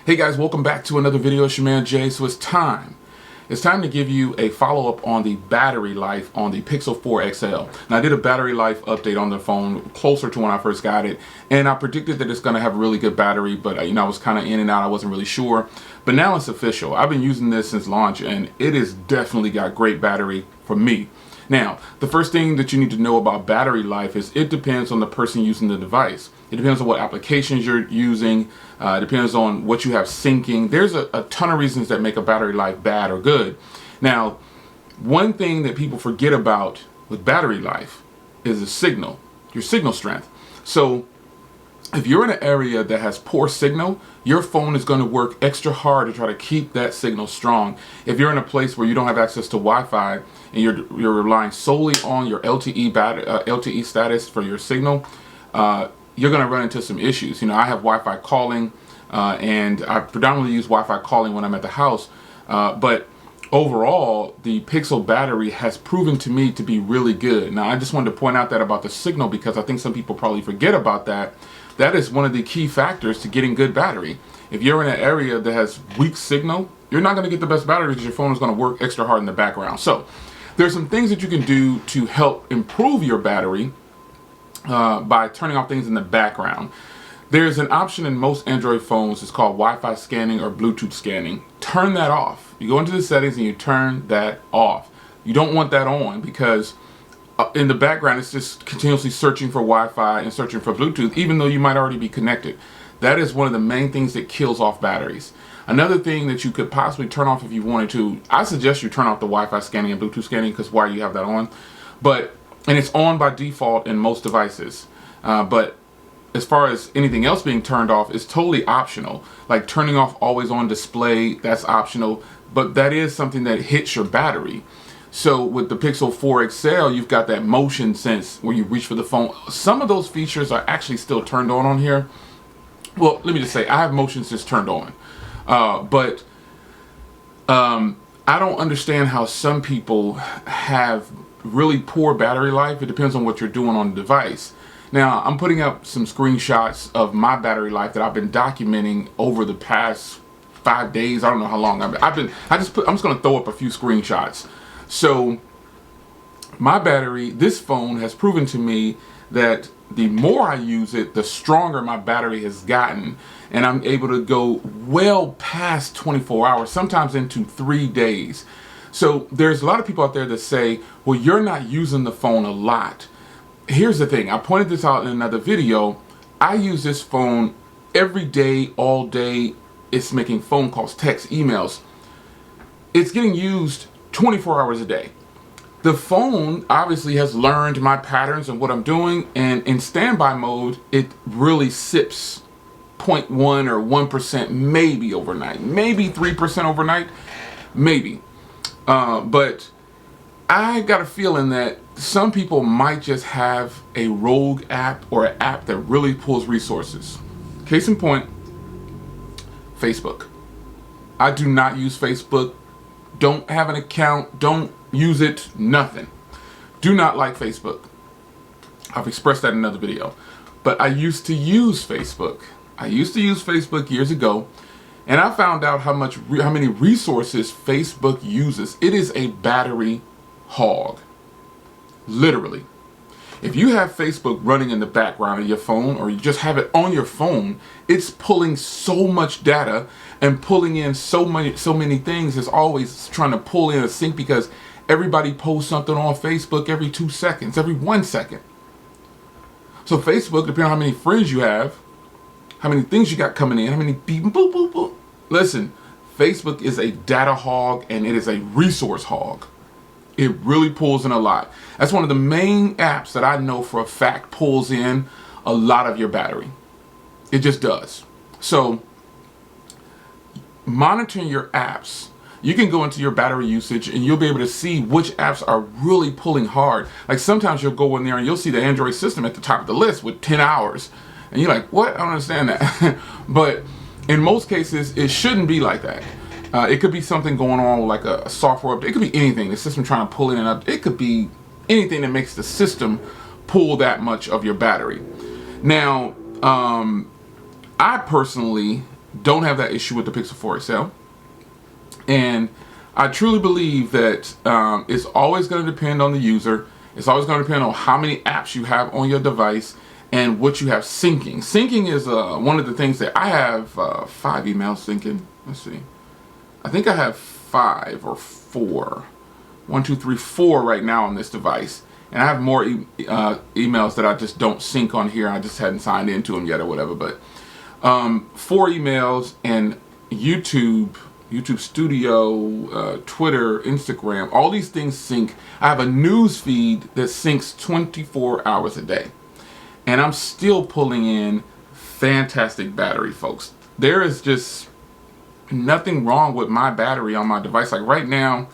Hey guys, welcome back to another video. It's your man Jay. So it's time to give you a follow-up on the battery life on the Pixel 4 XL. Now I did a battery life update on the phone closer to when I first got it, and I predicted that it's going to have a really good battery, but I was kind of in and out. I wasn't really sure, but now it's official. I've been using this since launch and it has definitely got great battery for me. Now, the first thing that you need to know about battery life is it depends on the person using the device. It depends on what applications you're using. It depends on what you have syncing. There's a ton of reasons that make a battery life bad or good. Now, one thing that people forget about with battery life is the signal, your signal strength. So if you're in an area that has poor signal, your phone is going to work extra hard to try to keep that signal strong. If you're in a place where you don't have access to Wi-Fi and you're relying solely on your LTE status for your signal, you're going to run into some issues. I have Wi-Fi calling, and I predominantly use Wi-Fi calling when I'm at the house. But overall, the Pixel battery has proven to me to be really good. Now, I just wanted to point out that about the signal because I think some people probably forget about that. That is one of the key factors to getting good battery. If you're in an area that has weak signal, you're not going to get the best battery because your phone is going to work extra hard in the background. So there's some things that you can do to help improve your battery by turning off things in the background. There's an option in most Android phones. It's called Wi-Fi scanning or Bluetooth scanning. Turn that off. You go into the settings and you turn that off. You don't want that on because in the background it's just continuously searching for Wi-Fi and searching for Bluetooth, even though you might already be connected. That is one of the main things that kills off batteries. Another thing that you could possibly turn off if you wanted to, I suggest you turn off the Wi-Fi scanning and Bluetooth scanning because why do you have that on? And it's on by default in most devices. But as far as anything else being turned off, it's totally optional. Like turning off always on display, that's optional. But that is something that hits your battery. So with the Pixel 4 XL, you've got that motion sense where you reach for the phone. Some of those features are actually still turned on here. Well, let me just say, I have motion sense turned on. But I don't understand how some people have really poor battery life. It depends on what you're doing on the device. Now, I'm putting up some screenshots of my battery life that I've been documenting over the past 5 days. I don't know how long I'm just going to throw up a few screenshots. So my battery, this phone has proven to me that the more I use it, the stronger my battery has gotten, and I'm able to go well past 24 hours, sometimes into 3 days. So there's a lot of people out there that say, well, you're not using the phone a lot. Here's the thing. I pointed this out in another video. I use this phone every day, all day. It's making phone calls, texts, emails. It's getting used 24 hours a day. The phone obviously has learned my patterns and what I'm doing, and in standby mode, it really sips 0.1 or 1% maybe overnight, maybe 3% overnight, maybe. But I got a feeling that some people might just have a rogue app or an app that really pulls resources. Case in point, Facebook. I do not use Facebook. Don't have an account. Don't use it. Nothing. Do not like Facebook. I've expressed that in another video. But I used to use Facebook. I used to use Facebook years ago. And I found out how many resources Facebook uses. It is a battery hog. Literally. If you have Facebook running in the background of your phone, or you just have it on your phone, it's pulling so much data and pulling in so many things. It's always trying to pull in a sync because everybody posts something on Facebook every 2 seconds, every 1 second. So Facebook, depending on how many friends you have, how many things you got coming in, how many people, boop, boop, boop. Listen, Facebook is a data hog and it is a resource hog. It really pulls in a lot. That's one of the main apps that I know for a fact pulls in a lot of your battery. It just does. So monitoring your apps, you can go into your battery usage and you'll be able to see which apps are really pulling hard. Like sometimes you'll go in there and you'll see the Android system at the top of the list with 10 hours. And you're like, what? I don't understand that. But in most cases, it shouldn't be like that. It could be something going on with like a software update. It could be anything. The system trying to pull in and up. It could be anything that makes the system pull that much of your battery. Now, I personally don't have that issue with the Pixel 4 XL. And I truly believe that it's always going to depend on the user. It's always going to depend on how many apps you have on your device and what you have syncing. Syncing is one of the things that I have 5 emails syncing. Let's see. I think I have 5 or 4. 1, 2, 3, 4 right now on this device. And I have more emails that I just don't sync on here. I just hadn't signed into them yet or whatever. But 4 emails and YouTube Studio, Twitter, Instagram, all these things sync. I have a news feed that syncs 24 hours a day. And I'm still pulling in fantastic battery, folks. There is just nothing wrong with my battery on my device. Like right now,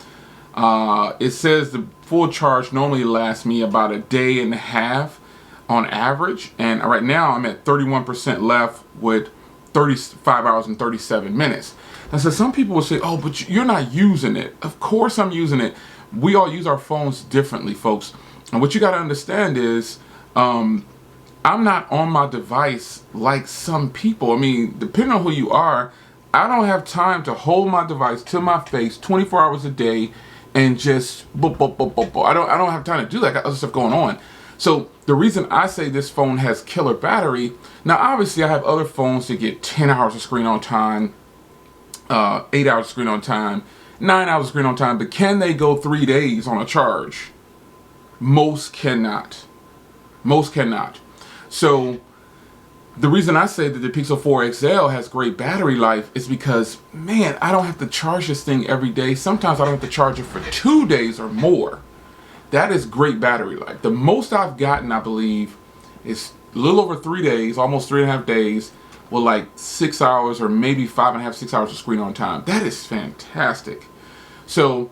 it says the full charge normally lasts me about a day and a half on average. And right now I'm at 31% left with 35 hours and 37 minutes. And so some people will say, oh, but you're not using it. Of course I'm using it. We all use our phones differently, folks. And what you got to understand is, I'm not on my device like some people. I mean, depending on who you are, I don't have time to hold my device to my face 24 hours a day and just boop, boop, boop, boop, boop. I don't have time to do that. I got other stuff going on. So the reason I say this phone has killer battery, now obviously I have other phones that get 10 hours of screen on time, 8 hours of screen on time, 9 hours of screen on time, but can they go 3 days on a charge? Most cannot. Most cannot. So the reason I say that the Pixel 4 XL has great battery life is because, man, I don't have to charge this thing every day. Sometimes I don't have to charge it for 2 days or more. That is great battery life. The most I've gotten, I believe, is a little over 3 days, almost 3.5 days, with like 6 hours or maybe 5.5, 6 hours of screen on time. That is fantastic. So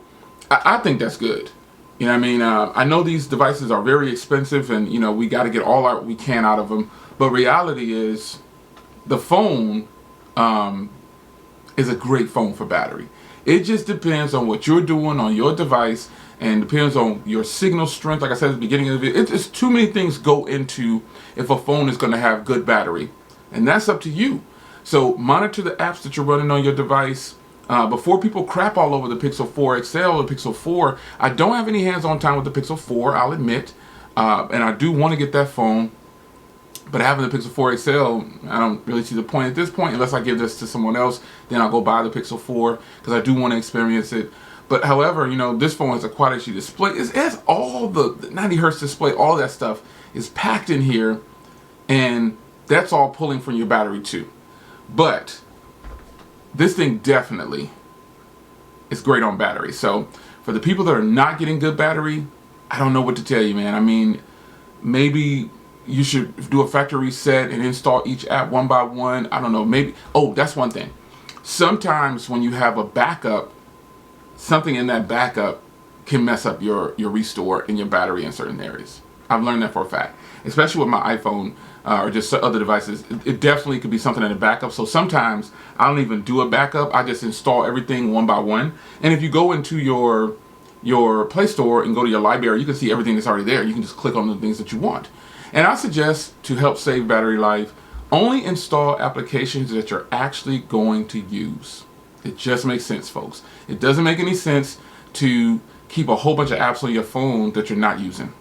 I think that's good. You know what I mean? I know these devices are very expensive and, you know, we got to get all we can out of them. But reality is the phone is a great phone for battery. It just depends on what you're doing on your device and depends on your signal strength. Like I said at the beginning of the video, it's too many things go into if a phone is going to have good battery. And that's up to you. So monitor the apps that you're running on your device. Before people crap all over the Pixel 4 XL or Pixel 4, I don't have any hands-on time with the Pixel 4, I'll admit. And I do want to get that phone. But having the Pixel 4 XL, I don't really see the point at this point. Unless I give this to someone else, then I'll go buy the Pixel 4 because I do want to experience it. But however, you know, this phone has a Quad HD display. It has all the 90 hertz display, all that stuff is packed in here. And that's all pulling from your battery too. But this thing definitely is great on battery. So for the people that are not getting good battery, I don't know what to tell you, man. I mean, maybe you should do a factory reset and install each app one by one. I don't know, maybe. Oh, that's one thing. Sometimes when you have a backup, something in that backup can mess up your restore and your battery in certain areas. I've learned that for a fact, especially with my iPhone or just other devices. It definitely could be something in the backup. So sometimes I don't even do a backup. I just install everything one by one. And if you go into your Play Store and go to your library, you can see everything that's already there. You can just click on the things that you want. And I suggest, to help save battery life, only install applications that you're actually going to use. It just makes sense, folks. It doesn't make any sense to keep a whole bunch of apps on your phone that you're not using.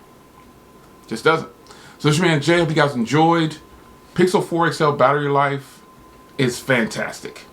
Just doesn't. So this is your man Jay. I hope you guys enjoyed. Pixel 4 XL battery life is fantastic.